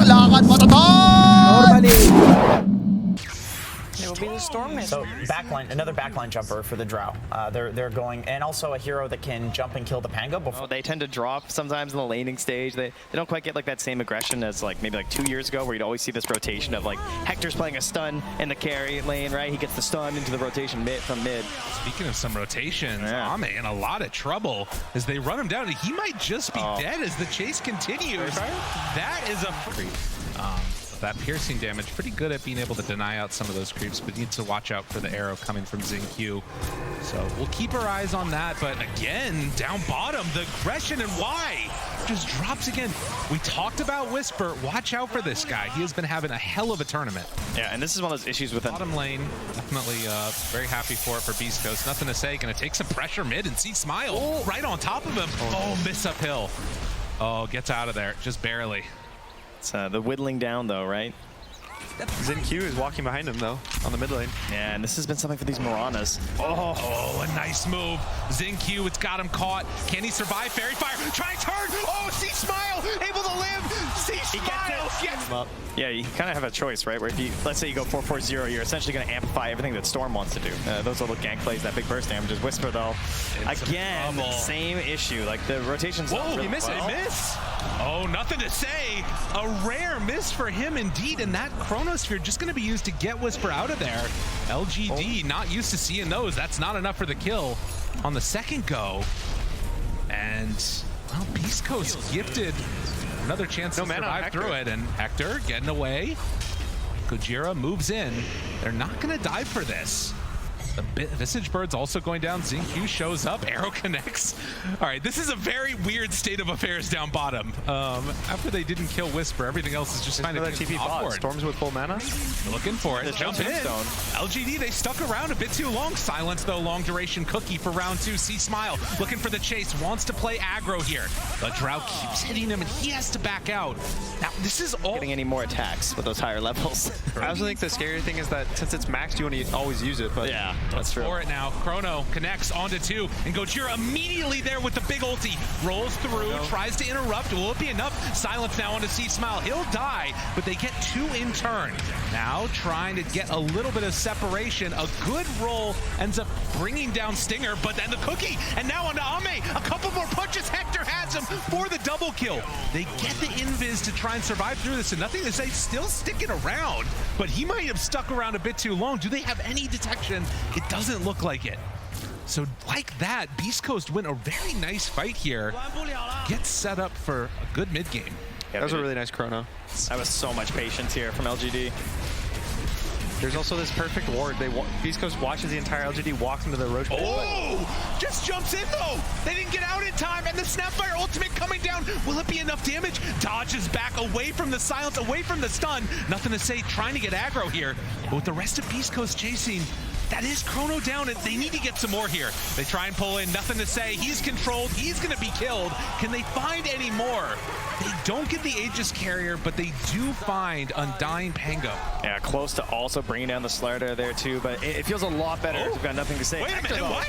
lakad matatag! Normally. It will be the Storm. So backline, another backline jumper for the Drow. They're going, and also a hero that can jump and kill the Pango before. Oh, they tend to drop sometimes in the laning stage. They don't quite get like that same aggression as like maybe like 2 years ago, where you'd always see this rotation of like Hector's playing a stun in the carry lane, right? He gets the stun into the rotation from mid. Speaking of some rotations, Ame in a lot of trouble as they run him down. He might just be dead as the chase continues. That is a creep. That piercing damage, pretty good at being able to deny out some of those creeps, but needs to watch out for the arrow coming from XinQ. So we'll keep our eyes on that, but again, down bottom, the aggression and why just drops again. We talked about Whisper. Watch out for this guy. He has been having a hell of a tournament. Yeah, and this is one of those issues with bottom lane. Definitely very happy for it for Beast Coast. Nothing to say. Gonna take some pressure mid and see Smile right on top of him. Oh, miss uphill. Oh, gets out of there, just barely. It's the whittling down though, right? XinQ is walking behind him though, on the mid lane. Yeah, and this has been something for these Miranas. Oh, a nice move. XinQ, it's got him caught. Can he survive? Fairy Fire, try and turn! Oh, see Smile, able to live! See Smile, gets well, yeah, you kind of have a choice, right? Where if you, let's say you go 4-4-0, you're essentially going to amplify everything that Storm wants to do. Those little gank plays, that big burst damage is Whisper though. Again, same issue. Like the rotation's whoa, really he missed well. miss. Oh, nothing to say. A rare miss for him indeed, and that Chronosphere just going to be used to get Whisper out of there. LGD not used to seeing those. That's not enough for the kill on the second go. And, well, Beast Coast gifted another chance to survive through it, and Hector getting away. Gojira moves in. They're not going to dive for this. The Visage Bird's also going down. XinQ shows up. Arrow connects. All right, this is a very weird state of affairs down bottom. After they didn't kill Whisper, everything else is just kind of TP bot. Storm's with full mana. Looking for it. Jump in. LGD, they stuck around a bit too long. Silence, though, long duration cookie for round 2. See Smile looking for the chase. Wants to play aggro here. But Drow keeps hitting him, and he has to back out. Now, this is all... Getting any more attacks with those higher levels. I also think the scary thing is that since it's maxed, you want to always use it, but... Yeah. That's true. For it now. Chrono connects onto 2, and Gojira immediately there with the big ulti. Rolls through, tries to interrupt. Will it be enough? Silence now onto C Smile. He'll die, but they get 2 in turn. Now trying to get a little bit of separation. A good roll ends up bringing down Stinger, but then the cookie, and now onto Ame. A couple more punches. Hector has him for the double kill. They get the invis to try and survive through this, and nothing to say, still sticking around, but he might have stuck around a bit too long. Do they have any detection? It doesn't look like it. So like that, Beast Coast win a very nice fight here. Gets set up for a good mid game. Yeah, that was a really nice chrono. That was so much patience here from LGD. There's also this perfect ward. Beast Coast watches the entire LGD, walks into the roach. Oh! Just jumps in though! They didn't get out in time, and the Snapfire ultimate coming down. Will it be enough damage? Dodges back away from the silence, away from the stun. Nothing to say, trying to get aggro here. But with the rest of Beast Coast chasing, that is Chrono down, and they need to get some more here. They try and pull in, nothing to say. He's controlled, he's gonna be killed. Can they find any more? They don't get the Aegis Carrier, but they do find Undying Pango. Yeah, close to also bringing down the Slider there too, but it feels a lot better if we've got nothing to say. Wait a minute, what?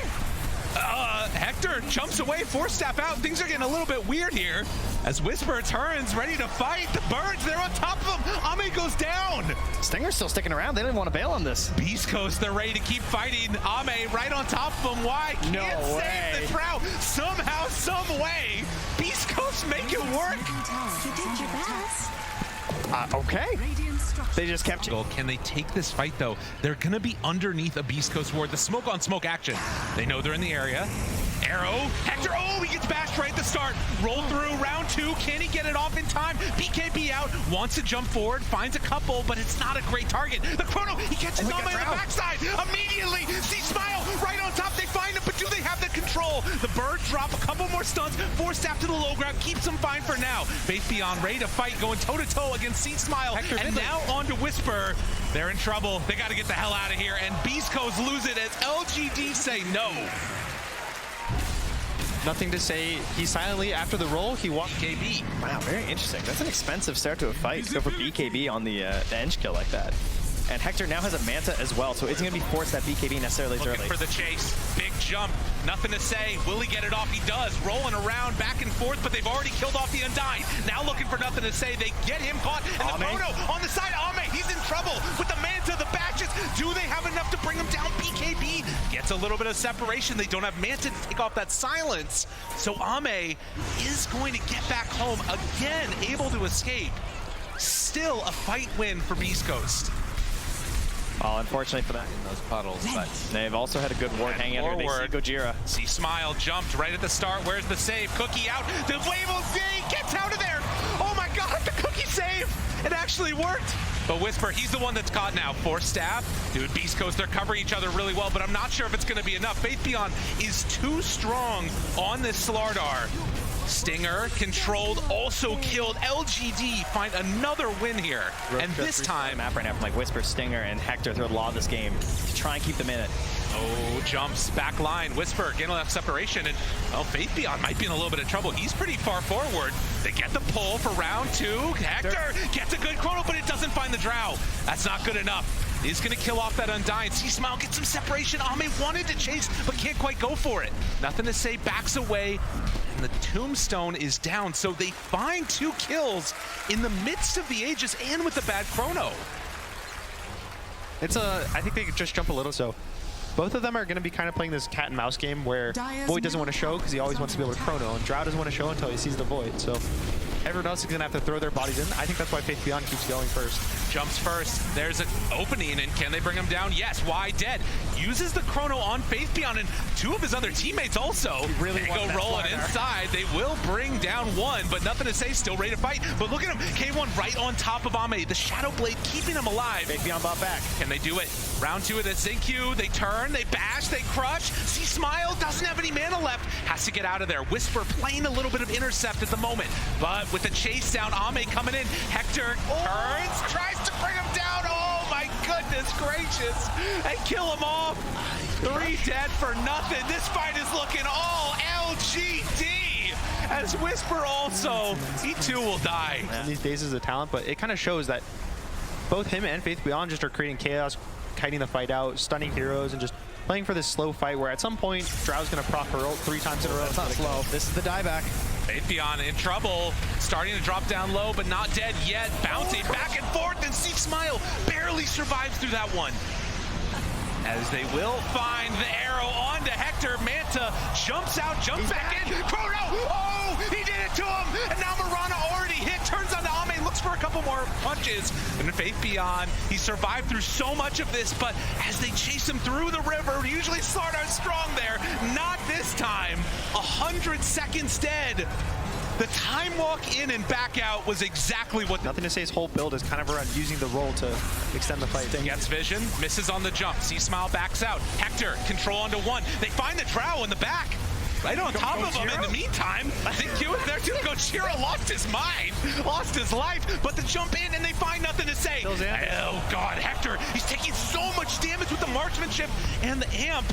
Hector jumps away, force staff out. Things are getting a little bit weird here as Whisper turns, ready to fight. The birds, they're on top of him. Ame goes down. Stinger's still sticking around. They didn't want to bail on this. Beast Coast, they're ready to keep fighting. Ame right on top of him. Why? Can't save the Drow. Somehow, some way, Beast Coast make it work. You did your best. Okay. They just kept... Can they take this fight, though? They're going to be underneath a Beast Coast ward. The smoke-on-smoke action. They know they're in the area. Arrow. Hector, oh, he gets bashed right at the start. Roll through round 2. Can he get it off in time? BKB out. Wants to jump forward. Finds a couple, but it's not a great target. The Chrono, he catches Ame on the backside. Immediately. See Smile right on top. They find him, but do they have the control? The birds drop a couple more stuns. Force staff to the low ground. Keeps them fine for now. Faith Beyond ready to fight. Going toe-to-toe against C Smile. Hector, and now on to Whisper. They're in trouble. They got to get the hell out of here. And Beast Coast lose it as LGD say no. Nothing to say. He silently, after the roll, he walked BKB. Wow, very interesting. That's an expensive start to a fight to go for BKB on the edge kill like that. And Hector now has a Manta as well, so isn't going to be forced that BKB necessarily Looking early. for the chase. Big jump. Nothing to say. Will he get it off? He does. Rolling around back and forth, but they've already killed off the Undying. Now looking for nothing to say. They get him caught. And the chrono on the side. Ame, he's in trouble with the Manta, the Bashes. Do they have enough to bring him down? BKB gets a little bit of separation. They don't have Manta to take off that silence. So Ame is going to get back home again, able to escape. Still a fight win for Beast Coast. Well, unfortunately for that, In those puddles, but they've also had a good ward hanging out here. They see Gojira. See Smile jumped right at the start. Where's the save? Cookie out. The Wavell Z gets out of there. Oh my God, the Cookie save. It actually worked. But Whisper, he's the one that's caught now. Force Staff. Dude, Beast Coast, they're covering each other really well, but I'm not sure if it's going to be enough. Faith_Beyond is too strong on this Slardar. Stinger controlled, also killed. LGD find another win here. And this time, map right now from like Whisper, Stinger, and Hector through a lot of this game to try and keep them in it. oh, jumps back line. Whisper getting enough separation, and well, Faith_Beyond might be in a little bit of trouble. He's pretty far forward. They get the pull for round 2. Hector gets a good chrono, but it doesn't find the drow. That's not good enough. He's going to kill off that Undying. C-Smile gets some separation. Ame wanted to chase, but can't quite go for it. Nothing to say, backs away, and the Tombstone is down. So they find 2 kills in the midst of the Aegis and with the bad chrono. it's I think they could just jump a little. So both of them are going to be kind of playing this cat and mouse game where Void doesn't want to show because he always wants to be able to chrono, and Drow doesn't want to show until he sees the Void. So everyone else is going to have to throw their bodies in. I think that's why Faith_Beyond keeps going first. Jumps first. There's an opening, and can they bring him down? Yes. Why dead? Uses the chrono on Faith_Beyond, and 2 of his other teammates also. Really they go rolling inside. They will bring down 1, but nothing to say. Still ready to fight. But look at him. K1 right on top of Ame. The Shadow Blade keeping him alive. Faith_Beyond bought back. Can they do it? Round 2 of the Zinq. They turn, they bash, they crush. C-Smile doesn't have any mana left. Has to get out of there. Whisper playing a little bit of intercept at the moment. But with the chase down, Ame coming in. Hector turns, tries to bring him down. Oh my goodness gracious. And kill him off. 3 dead for nothing. This fight is looking all LGD. As Whisper also, he too will die. Yeah. These days is a talent, but it kind of shows that both him and Faith_Beyond just are creating chaos, kiting the fight out, stunning heroes, and just playing for this slow fight where at some point Drow's going to proc her ult 3 times in a row. That's not slow. This is the dieback. Faith_Beyond in trouble, starting to drop down low, but not dead yet. Bouncing back and forth, and C-Smile barely survives through that one. As they will find the arrow onto Hector. Manta jumps out, jumps back in. Chrono! Oh, he did it to him! And now Mirana already hit, turns on to Ame, looks for a couple more punches. And Faith_Beyond, he survived through so much of this, but as they chase him through the river, usually Slardar's strong there. Not this time. 100 seconds dead. The time walk in and back out was exactly what... Nothing to say, his whole build is kind of around using the roll to extend the fight. Gets vision, misses on the jump. C-Smile backs out. Hector, control onto 1. They find the Drow in the back. Right on top of him in the meantime. Zinq is there too. Gojira lost his mind, lost his life, but the jump in and they find nothing to say. Oh God, Hector, he's taking so much damage with the marksmanship and the amp.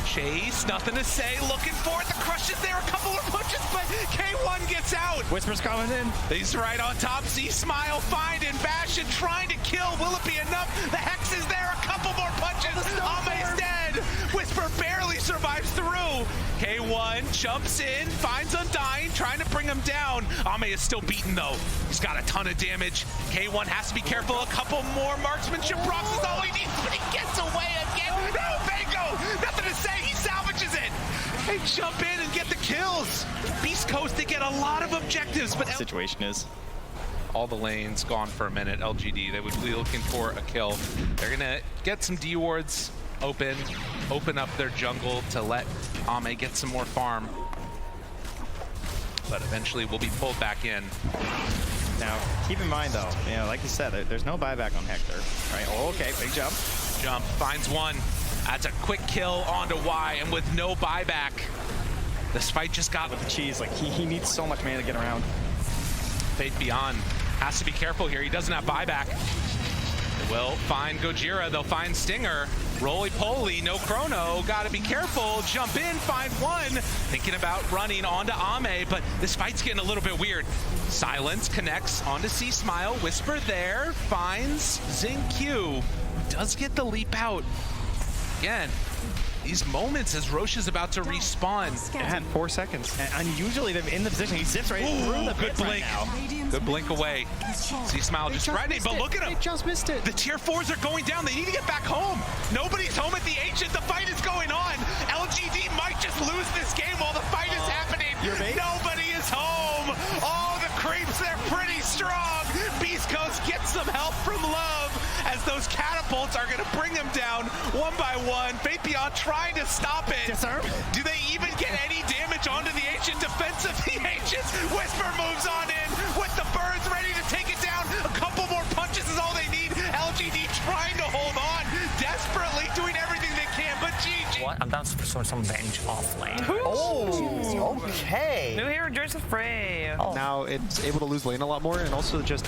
Chase, nothing to say, looking for it. The crush is there, a couple of punches, but K1 gets out. Whisper's coming in. He's right on top. C-Smile finding Bastion, trying to kill. Will it be enough? The Hex is there, a couple more punches. Ame's dead. Whisper barely survives through. K1 jumps in, finds Undying, trying to bring him down. Ame is still beaten though. He's got a ton of damage. K1 has to be careful. A couple more marksmanship rocks is all he needs, but he gets away again. No, Bango! Nothing to say. He salvages it. They jump in and get the kills. Beast Coast, they get a lot of objectives, but... The situation is... all the lanes gone for a minute. LGD, they would be looking for a kill. They're gonna get some D wards open up their jungle to let Ame get some more farm. But eventually we'll be pulled back in. Now, keep in mind though, you know, like you said, there's no buyback on Hector, right? Oh, okay, big jump. Jump, finds 1. That's a quick kill onto Y, and with no buyback, this fight just got... With the cheese, like he needs so much mana to get around. Faith_Beyond has to be careful here. He doesn't have buyback. They will find Gojira. They'll find Stinger. Roly-poly, no chrono. Gotta be careful. Jump in, find 1. Thinking about running onto Ame, but this fight's getting a little bit weird. Silence connects onto C-Smile. Whisper there. Finds Zinq. Does get the leap out. Again, these moments as Roche is about to respawn. And 4 seconds. And usually they're in the position. He zips right through the Good pit blink. right now. Good blink away. See Smile just threatening, but look at him. They just missed it. The tier 4s are going down. They need to get back home. Nobody's home at the Ancient. The fight is going on. LGD might just lose this game while the fight is happening. Nobody is home. Oh, the creeps, they're pretty strong. Beast Coast gets some help from Love as those catapults are going to bring them down one by one. Fabian trying to stop it. Disarm. Do they even get any damage onto the Ancient defense of the Ancients? Whisper moves on in with the birds ready to take it down. A couple more punches is all they need. LGD trying to hold on, desperately doing everything they can, but GG. What? I'm down for some range off lane. Oh, Okay. New hero joins the fray. Now it's able to lose lane a lot more, and also just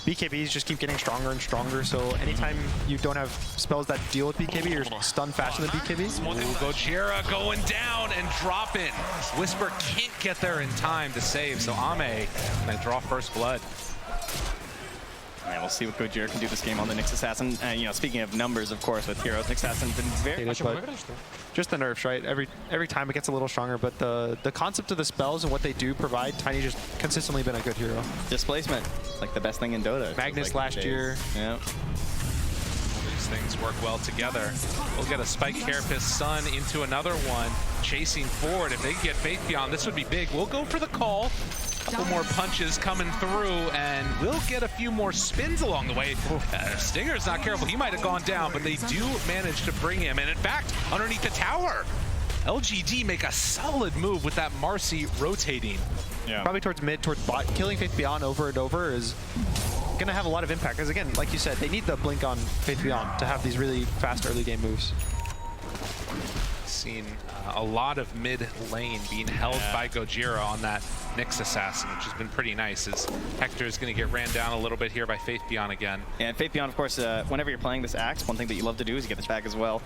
BKBs just keep getting stronger and stronger, so anytime you don't have spells that deal with BKB, you're stunned faster than BKB. Gojira going down and dropping. Whisper can't get there in time to save, so Ame gonna draw first blood. And we'll see what Gojira can do this game on the Nyx Assassin. And, you know, speaking of numbers, of course, with heroes, Nyx Assassin's been very much Just the nerfs, right? Every time it gets a little stronger, but the concept of the spells and what they do provide, Tiny just consistently been a good hero. displacement. Like the best thing in Dota. Magnus like last days. year. Yeah. These things work well together. We'll get a Spike Carapace Sun into another one, chasing forward. If they get Faith Beyond, this would be big. We'll go for the call. Couple more punches coming through, and we'll get a few more spins along the way. Stinger's not careful. He might have gone down, but they do manage to bring him. And in fact, underneath the tower, LGD make a solid move with that Marcy rotating. Yeah. Probably towards mid, towards bot. Killing Faith Beyond over and over is going to have a lot of impact. Because again, like you said, they need the blink on Faith Beyond to have these really fast early game moves. Seen a lot of mid lane being held by Gojira on that Nyx Assassin, which has been pretty nice, as Hector is going to get ran down a little bit here by Faith Beyond again. And Faith Beyond, of course, whenever you're playing this axe, one thing that you love to do is you get this back as well.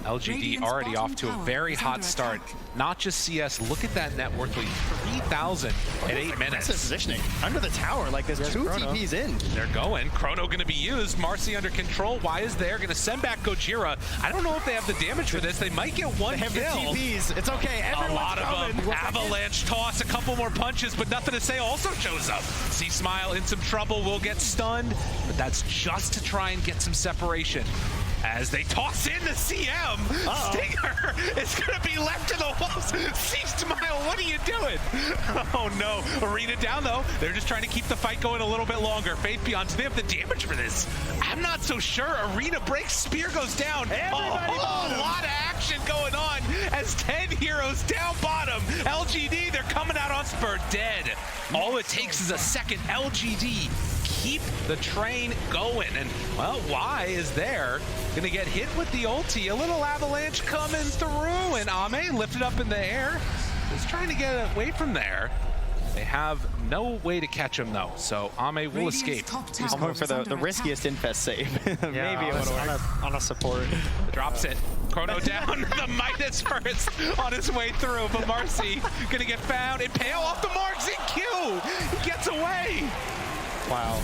LGD already off to a very hot start. Not just CS, look at that net worth lead, 3,000 at 8 minutes. Positioning under the tower, like there's two Chrono. TPs in. They're going. Chrono going to be used. Marcy under control. Why is there? Going to send back Gojira. I don't know if they have the damage for this. They might get one They have the kill. TPs. It's okay. A lot of them. Avalanche toss, a couple more punches, but nothing to say also shows up. See Smile in some trouble, will get stunned, but that's just to try and get some separation. As they toss in the CM, Stinger is going to be left to the walls. See Smile, what are you doing? Oh no, Arena down though. They're just trying to keep the fight going a little bit longer. Faith Beyond, do they have the damage for this? I'm not so sure. Arena breaks, Spear goes down. A lot of action going on as 10 heroes down bottom. LGD, they're coming out on Spur dead. All it takes is a second. LGD keep the train going, and well, Y is there, gonna get hit with the ulti. A little avalanche coming through, and Ame lifted up in the air, just trying to get away from there. They have no way to catch him though, so Ame will escape. He's going for the riskiest infest save. Maybe it would work. On a support. Drops it. Chrono down, the Midas first on his way through, but Marcy gonna get found. Impale off the marks in Q. He gets away. Wow.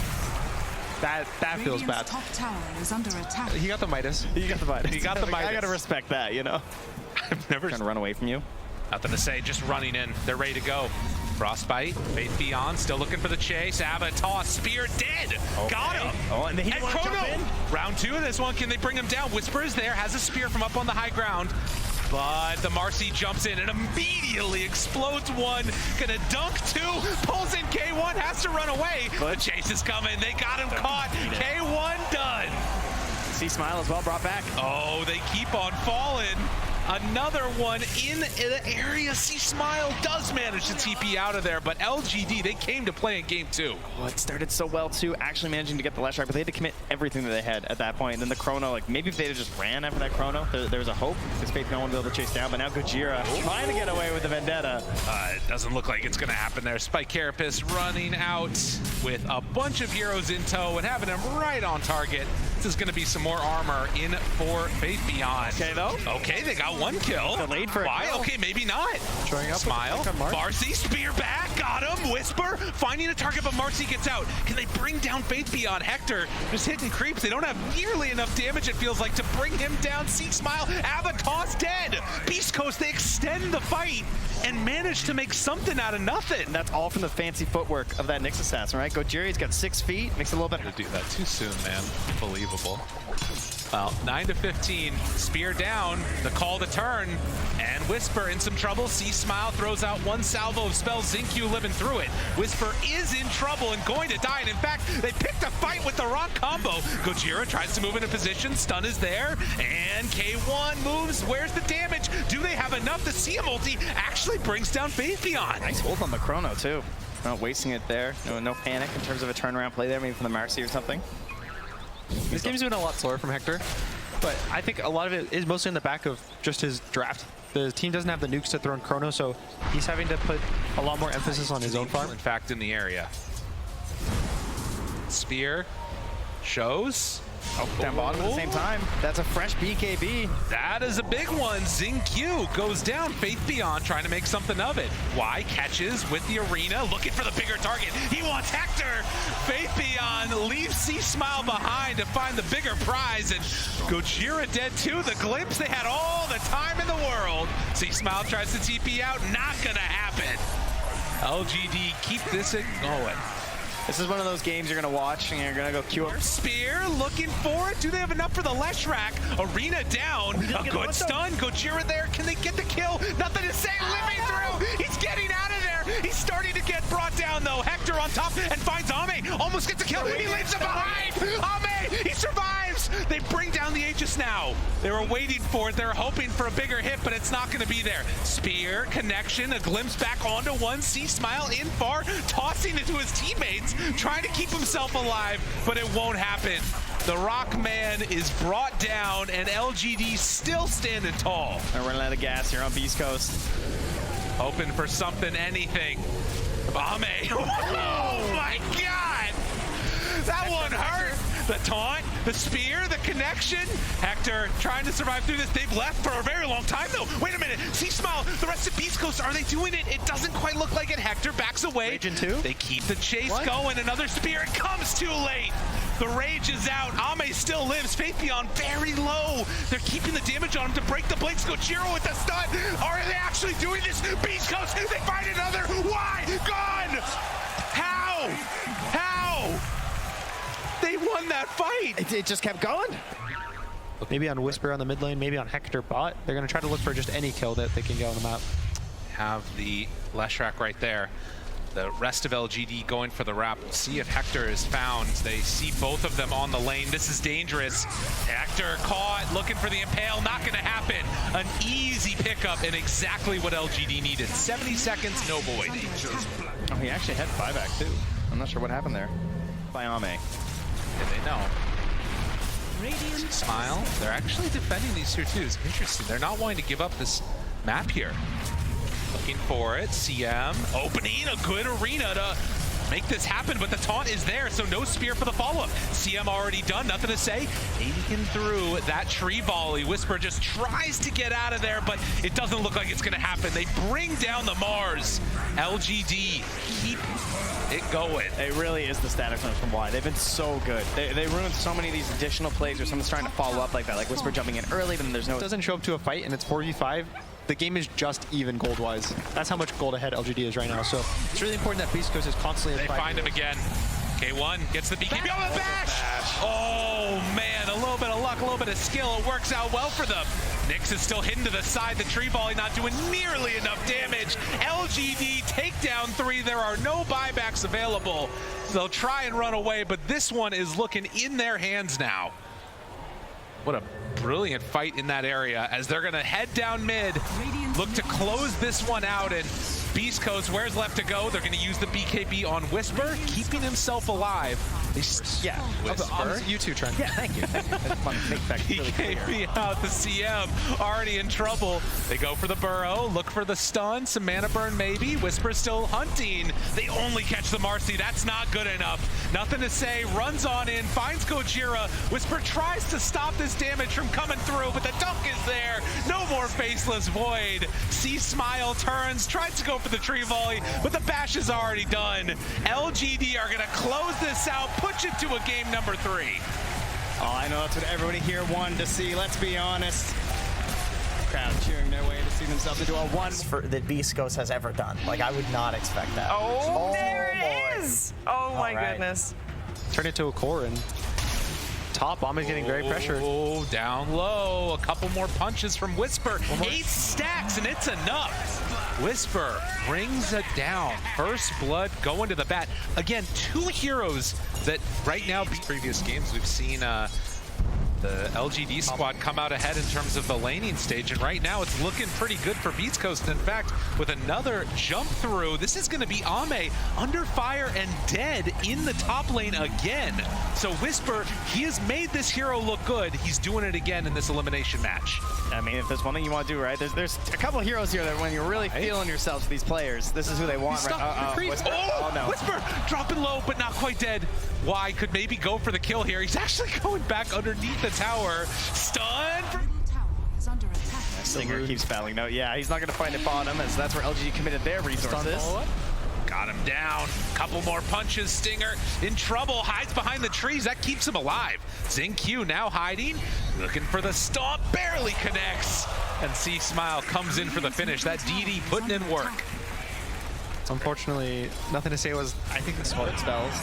That feels bad. Top tower is under attack. He got the Midas. You got the Midas. He got the Midas. I gotta respect that, you know. I've never Trying to run away from you. Nothing to say, just running in. They're ready to go. Frostbite, Faith Beyond, still looking for the chase. Ava toss, Spear dead. Okay. Got him. Oh, and he wants to Chrono. jump in. Round 2 of this one. Can they bring him down? Whisper is there, has a spear from up on the high ground. But the Marcy jumps in and immediately explodes one. Gonna dunk 2, pulls in K1, has to run away. The chase is coming. They got him caught. K1 done. See Smile as well, brought back. Oh, they keep on falling. Another one in the area. See Smile does manage to TP out of there, but LGD, they came to play in game 2. Well, it started so well too, actually managing to get the last strike, but they had to commit everything that they had at that point. And then the Chrono, like maybe if they had just ran after that Chrono, there was a hope because Faith no one would be able to chase down. But now Gojira trying to get away with the Vendetta. It doesn't look like it's going to happen there. Spike Carapace running out with a bunch of heroes in tow and having him right on target. This is going to be some more armor in for Faith Beyond. Okay, though. Okay, they got one kill. Delayed for a Why? kill. Okay, maybe not. Showing up. Smile. Marcy, spear back. Got him. Whisper. Finding a target, but Marcy gets out. Can they bring down Faith Beyond? Hector just hitting creeps. They don't have nearly enough damage, it feels like, to bring him down. See Smile. Avatar's dead. Beast Coast, they extend the fight and manage to make something out of nothing. And that's all from the fancy footwork of that Nyx assassin, right? Gojira's got 6 feet, makes it a little bit. To do that too soon, man. Unbelievable. Well, 9 to 15, spear down, the call to turn, and Whisper in some trouble. See Smile throws out one salvo of spells. Zinq living through it. Whisper is in trouble and going to die, and in fact, they picked a fight with the wrong combo. Gojira tries to move into position, stun is there, and K1 moves. Where's the damage? Do they have enough? The CM ulti actually brings down Faith Beyond. Nice hold on the chrono, too. Not wasting it there. No panic in terms of a turnaround play there, maybe from the Marcy or something. This game's been a lot slower from Hector, but I think a lot of it is mostly in the back of just his draft. The team doesn't have the nukes to throw in chrono, so he's having to put a lot more emphasis on his own farm. In fact, in the area. Spear shows. Oh, down bottom at the same time. That's a fresh BKB. That is a big one. Zinq goes down. Faith Beyond trying to make something of it. Why? Catches with the arena, looking for the bigger target. He wants Hector. Faith Beyond leaves C Smile behind to find the bigger prize, and Gojira dead too. The glimpse, they had all the time in the world. C Smile tries to TP out, not gonna happen. LGD keep this going. This is one of those games you're going to watch and you're going to go queue up. Spear looking for it. Do they have enough for the Leshrac? Arena down. A good stun. Gojira there. Can they get the kill? Nothing to say. Living through. He's getting out of there. He's starting to get brought down though. Hector on top and finds Ame. Almost gets the kill. He leaves it behind. Ame, he survives. They bring down the Aegis now. They were waiting for it. They were hoping for a bigger hit, but it's not going to be there. Spear, connection, a glimpse back onto one. C Smile in far, tossing it to his teammates, trying to keep himself alive, but it won't happen. The Rock Man is brought down, and LGD still standing tall. They're running out of gas here on Beast Coast. Hoping for something, anything. Ame. Oh my God! That one hurt. The taunt, the spear, the connection. Hector trying to survive through this. They've left for a very long time though. Wait a minute. See Smile, the rest of Beast Coast, are they doing it? It doesn't quite look like it. Hector backs away. Raging too? They keep the chase going. Another spear. It comes too late. The rage is out. Ame still lives. Faith Beyond very low. They're keeping the damage on him to break the blinks. Gojira with the stun. Are they actually doing this? Beast Coast, they find another. Why? Gone! How? How? They won that fight. It just kept going. Maybe on Whisper on the mid lane, maybe on Hector bot. They're going to try to look for just any kill that they can get on the map. Have the Leshrac right there. The rest of LGD going for the wrap. We'll see if Hector is found. They see both of them on the lane. This is dangerous. Hector caught, looking for the impale. Not going to happen. An easy pickup and exactly what LGD needed. 70 seconds, no void. Oh, he actually had 5-act too. I'm not sure what happened there. By Ame. Did they know? Smile. They're actually defending these tier 2s. Interesting. They're not wanting to give up this map here. Looking for it. CM opening a good arena to make this happen, but the taunt is there, so no spear for the follow-up. CM already done, nothing to say. Taking through that tree volley. Whisper just tries to get out of there, but it doesn't look like it's going to happen. They bring down the Mars. LGD keep it going. It really is the static zone from Y. They've been so good. They ruined so many of these additional plays where someone's trying to follow up like that, like Whisper jumping in early, then there's no... It doesn't show up to a fight and it's 4v5. The game is just even gold-wise. That's how much gold ahead LGD is right now. So it's really important that Beast Coast is constantly... They find him again. K1 gets the BKB. Oh, the bash! Oh, man, a little bit of luck, a little bit of skill. It works out well for them. Nyx is still hidden to the side. The tree volley not doing nearly enough damage. LGD take down 3. There are no buybacks available. So they'll try and run away, but this one is looking in their hands now. What a brilliant fight in that area as they're going to head down mid. look to close this one out, and Beast Coast, where's left to go? They're going to use the BKB on Whisper, keeping himself alive. Yeah, Whisper. You too, Trent. Yeah, thank you. That's fun to make that really clear. BKB out, the CM already in trouble. They go for the burrow, look for the stun, some mana burn maybe. Whisper still hunting. They only catch the Marcy. That's not good enough. Nothing to say. Runs on in, finds Gojira. Whisper tries to stop this damage from coming through, but the dunk is there. No more Faceless Void. C-Smile turns, tries to go for the tree volley, but the bash is already done. LGD are going to close this out, push it to a game number 3. Oh, I know that's what everybody here wanted to see, let's be honest. Crowd cheering their way to see themselves into a one that Beast Coast has ever done. Like, I would not expect that. Oh, there boy. it is! Oh my goodness. Turn it to a core and top. Ame's getting very pressured. Oh, down low. A couple more punches from Whisper. 8 stacks, and it's enough. Whisper brings it down. First blood going to the bat. Again, 2 heroes that right now, previous games, we've seen the LGD squad come out ahead in terms of the laning stage, and right now it's looking pretty good for Beast Coast. In fact, with another jump through, this is going to be Ame under fire and dead in the top lane again. So Whisper, he has made this hero look good. He's doing it again in this elimination match. I mean, if there's one thing you want to do, right, there's a couple of heroes here that when you're really feeling yourselves with these players, this is who they want, right? Whisper. Oh, no. Whisper dropping low, but not quite dead. Why could maybe go for the kill here? He's actually going back underneath the tower. Stun. Stinger keeps battling. No, yeah, he's not going to find it bottom, as that's where LG committed their resources. Got him down. Couple more punches. Stinger in trouble. Hides behind the trees. That keeps him alive. XingQ now hiding. Looking for the stomp. Barely connects. And C-Smile comes in for the finish. That DD putting in work. Unfortunately, nothing to say was, I think the smart spells.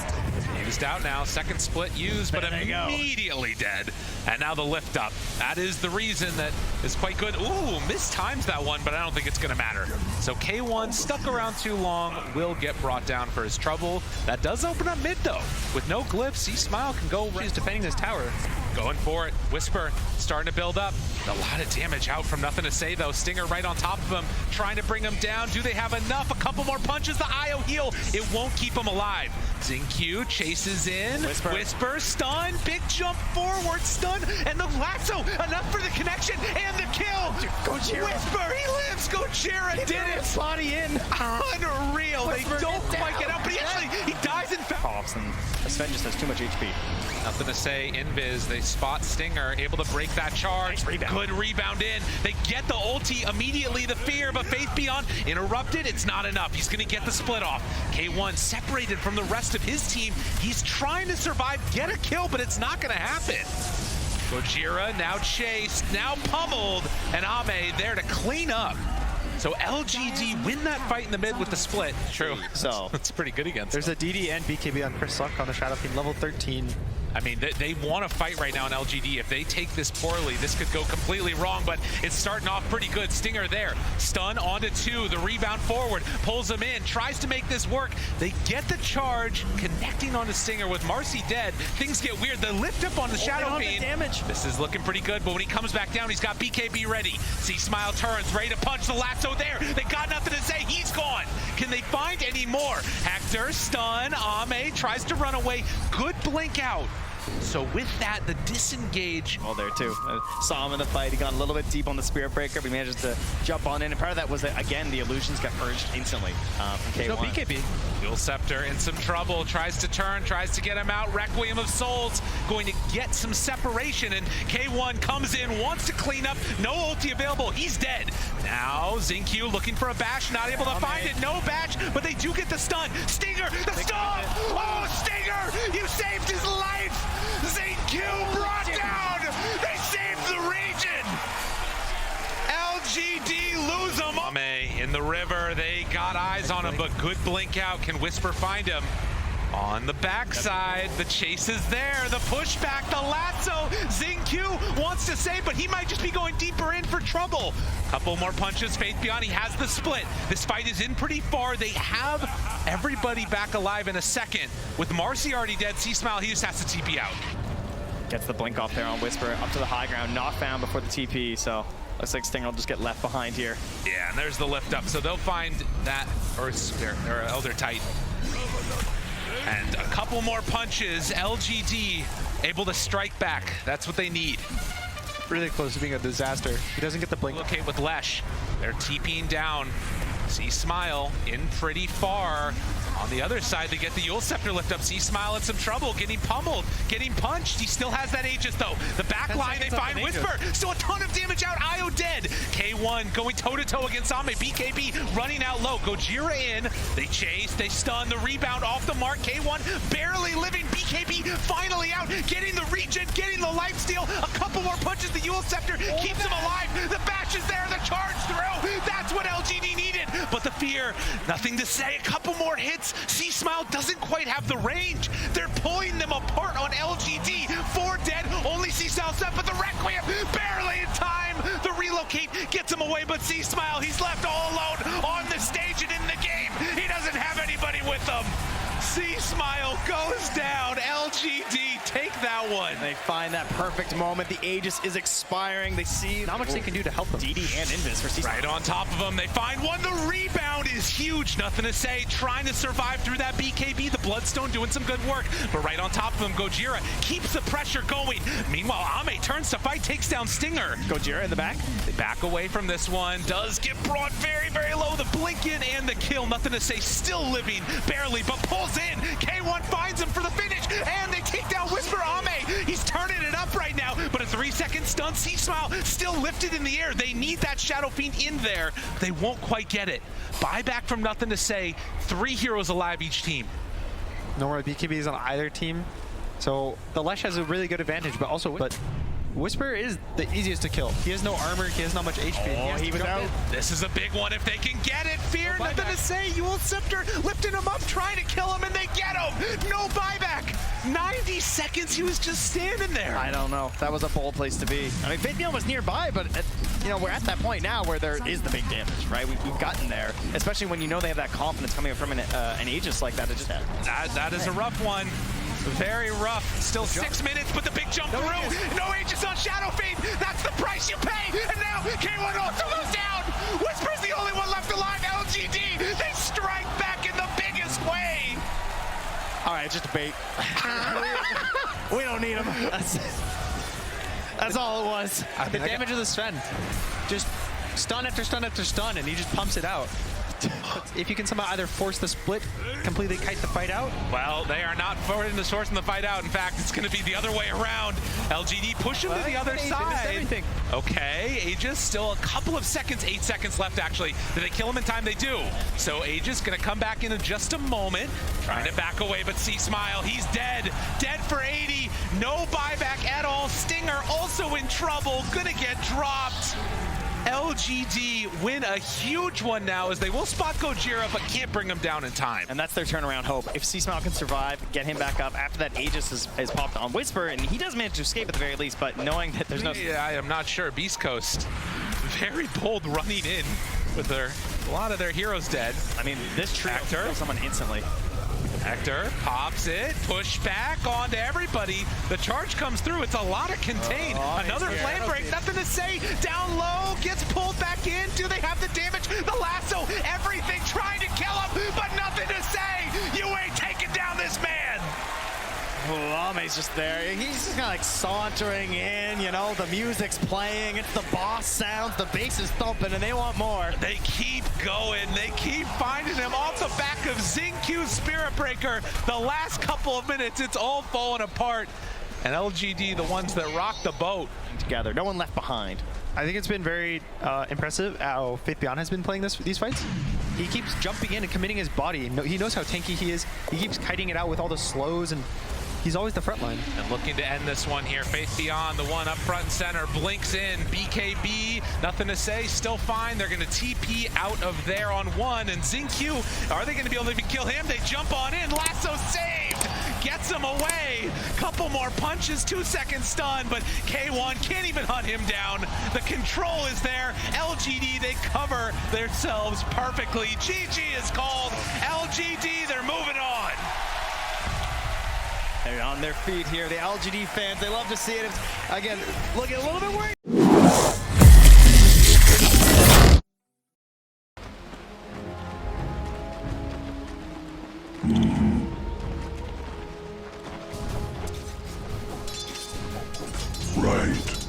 Used out now, second split used, but immediately dead. And now the lift up. That is the reason that is quite good. Ooh, mistimes that one, but I don't think it's gonna matter. So K1 stuck around too long, will get brought down for his trouble. That does open up mid though. With no glyphs, C-Smile can go. He's defending this tower. Going for it. Whisper starting to build up. A lot of damage out from nothing to say though. Stinger right on top of him, trying to bring him down. Do they have enough? A couple more punches. The IO heal. It won't keep him alive. XingQ chases in. Whisper stun. Big jump forward. Stun. And the lasso. Enough for the connection and the kill. Gojira. Whisper. He lives. Gojira did it. Body in. Unreal. They don't quite get out, but he dies in fact. And Sven just has too much HP. Nothing to say. Invis, they spot Stinger, able to break that charge. Nice rebound. Good rebound in. They get the ulti immediately. The fear, but Faith Beyond interrupted. It's not enough. He's going to get the split off. K1 separated from the rest of his team. He's trying to survive, get a kill, but it's not going to happen. Gojira now chased, now pummeled, and Ame there to clean up. So LGD win that fight in the mid with the split. True. So it's pretty good against There's them. a DD and BKB on Chris Luck on the Shadow Team, level 13. I mean, they want to fight right now in LGD. If they take this poorly, this could go completely wrong, but it's starting off pretty good. Stinger there. Stun onto 2. The rebound forward. Pulls him in. Tries to make this work. They get the charge. Connecting onto Stinger with Marcy dead. Things get weird. The lift up on the Shadow Fiend. This is looking pretty good, but when he comes back down, he's got BKB ready. C-Smile turns. Ready to punch the lasso there. They got nothing to say. He's gone. Can they find any more? Hector, stun. Ame tries to run away. Good blink out. So with that, the disengage. Oh, there too. Saw him in the fight. He got a little bit deep on the Spirit Breaker, but he manages to jump on in. And part of that was that, again, the illusions got purged instantly from K1. No BKB. Dual Scepter in some trouble. Tries to turn, tries to get him out. Requiem of Souls going to get some separation. And K1 comes in, wants to clean up. No ulti available. He's dead. Now XingQ looking for a bash. Not able to find it. No bash, but they do get the stun. Stinger, the stun! Oh, Stinger! You saved his life! XingQ brought down! They saved the region! LGD lose him. Ame in the river. They got eyes on him, but good blink out. Can Whisper find him? On the backside, the chase is there, the pushback, the lasso. XingQ wants to save, but he might just be going deeper in for trouble. Couple more punches, Faith Beyond, he has the split. This fight is in pretty far. They have everybody back alive in a second. With Marcy already dead, C-Smile, he just has to TP out. Gets the blink off there on Whisper, up to the high ground, not found before the TP, so Looks like Stinger will just get left behind here. Yeah, and there's the lift up. So they'll find that, or Elder Titan. And a couple more punches. LGD able to strike back. That's what they need. Really close to being a disaster. He doesn't get the blink. Locate with Lesh. They're TPing down. See Smile in pretty far. On the other side, they get the Yule Scepter lift up. See Smile in some trouble, getting pummeled, getting punched. He still has that Aegis though. The back line, they find Whisper. Still a ton of damage out. Io dead. K1 going toe-to-toe against Ame. BKB running out low. Gojira in. They chase, they stun. The rebound off the mark. K1 barely living. BKB finally out. Getting the regen, getting the lifesteal. A couple more punches. The Yule Scepter keeps him alive. The bash is there. The charge through. That's what LGD needed. But the fear, nothing to say. A couple more hits. C Smile doesn't quite have the range. They're pulling them apart on LGD. 4 dead, only C Smile set, but the Requiem barely in time. The relocate gets him away, but C Smile, he's left all alone on the stage and in the game. He doesn't have anybody with him. C Smile goes down. LGD take that one. They find that perfect moment. The Aegis is expiring. They see Not much they can do to help them. DD and Invis for C. Right on top of him, they find one. The rebound is huge. Nothing to say. Trying to survive through that BKB. The Bloodstone doing some good work. But right on top of him, Gojira keeps the pressure going. Meanwhile, Ame turns to fight, takes down Stinger. Gojira in the back. They back away from this one. Does get brought very, very low. The blink in and the kill. Nothing to say. Still living, barely, but pulls in. K1 finds him for the finish, and they take down Whisper Ame. He's turning it up right now, but a 3-second stun. C Smile still lifted in the air. They need that Shadow Fiend in there. They won't quite get it. Buyback from Nothing to Say. 3 heroes alive each team. No more BKBs on either team. So the Lesh has a really good advantage, but Whisper is the easiest to kill. He has no armor, he has not much HP. He was out. This is a big one if they can get it. Fear, Nothing to Say. Yule Scepter lifting him up, trying to kill him, and they get him. No buyback. 90 seconds, he was just standing there. I don't know. That was a bold place to be. I mean, Faithneal was nearby, but you know, we're at that point now where there is the big damage, right? We've gotten there, especially when you know they have that confidence coming from an Aegis like that. It just that is a rough one. Very rough. Still 6 minutes, but the big jump through. No Aegis on Shadow Fiend. That's the price you pay. And now K1 also goes down. Whisper's the only one left alive. LGD, they strike back in the biggest way. all right, just a bait. We don't need him. That's all it was. The damage of the Sven. Just stun after stun after stun, and he just pumps it out. If you can somehow either force the split, completely kite the fight out. Well, they are not forwarding the source in the fight out. In fact, it's going to be the other way around. LGD push him to the other side. Okay, Aegis still a couple of seconds, 8 seconds left actually. Did they kill him in time? They do. So Aegis going to come back in just a moment. Trying to back away, but see Smile, he's dead. Dead for 80. No buyback at all. Stinger also in trouble. Gonna get dropped. LGD win a huge one now as they will spot Gojira but can't bring him down in time. And that's their turnaround hope. If C-Smile can survive, get him back up after that Aegis is popped on Whisper, and he does manage to escape at the very least, but knowing that there's no... Yeah, I am not sure. Beast Coast, very bold running in with a lot of their heroes dead. I mean, this trio kills someone instantly. Hector pops it, push back onto everybody. The charge comes through. It's a lot of contain. Another flame break, nothing to say. Down low, gets pulled back in. Do they have the damage? The lasso, everything trying to kill him, but nothing to say. You ain't taking down this man. Ame's just there. He's just kind of like sauntering in, you know, the music's playing, it's the boss sounds, the bass is thumping, and they want more. They keep going. They keep finding him off the back of Xinq's Spirit Breaker. The last couple of minutes, it's all falling apart. And LGD, the ones that rock the boat. Together, no one left behind. I think it's been very impressive how Faithbeyond has been playing these fights. He keeps jumping in and committing his body. He knows how tanky he is. He keeps kiting it out with all the slows, and he's always the front line. And looking to end this one here. Faithbeyond, the one up front and center, blinks in. BKB, nothing to say, still fine. They're going to TP out of there on one. And Xinq, are they going to be able to even kill him? They jump on in. Lasso saved. Gets him away. Couple more punches, 2 second stun, but K1 can't even hunt him down. The control is there. LGD, they cover themselves perfectly. GG is called. LGD, they're moving on. They're on their feet here. The LGD fans, they love to see it. Again, looking a little bit worried. Right.